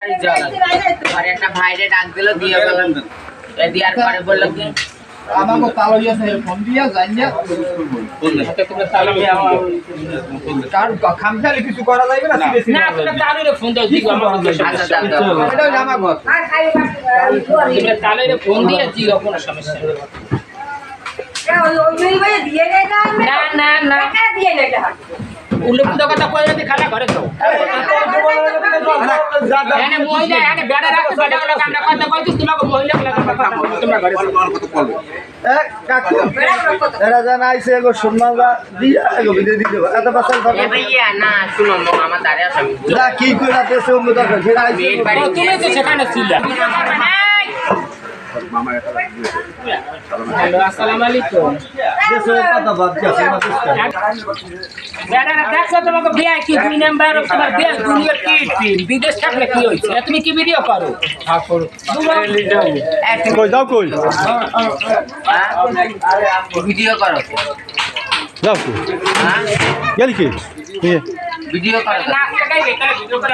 আর একটা ভাইরে ডাক দিল দিয়ে গেলাম দেওয়ার পরে বললো কি আমাকে তালো দিয়েছে ফোন দিয়া জানিয়া তোমরা তালে কার খামখালি কিছু করা যাবে না না তোমরা তালে ফোন দাও দিগো আমার আচ্ছা দাও এটা হলো আমার কথা তোমরা তালে ফোন দিয়ে দিগো কোনো সমস্যা না না না উল্লেখ কথা কই যদি খালা ঘরে তো এনে মহিলা এনে বেড়া রাখতে বেড়া লাগা আমরা কথা কইছি তোমাকে মহিলা লাগা কথা তোমরা ঘরে কথা বলবো কাকু এরা জানা আইছে এগো সম্মানটা দিয়া এগো বিদে দিতে এত পাছাল এ ভাইয়া না শুনো আমার দাঁড়িয়ে আছে আমি না কি কইরা দেশে অন্য দরকার সেটা আইছে তুমি তো সেখানে ছিলা হ্যালো আসসালামু আলাইকুম দেশে কথা বাদ আছে না বেড়া দেখছো তোমাকে বিয়া কি 2 নাম্বার তোমার বিয়া দুনিয়ার কি বিদেশ থাকলে কি হইছে তুমি কি ভিডিও করো হ্যাঁ করো কই যাও কই ভিডিও করো যাও কই হ্যাঁ গেলি কি ভিডিও করো না টাকাই বেকার ভিডিও করে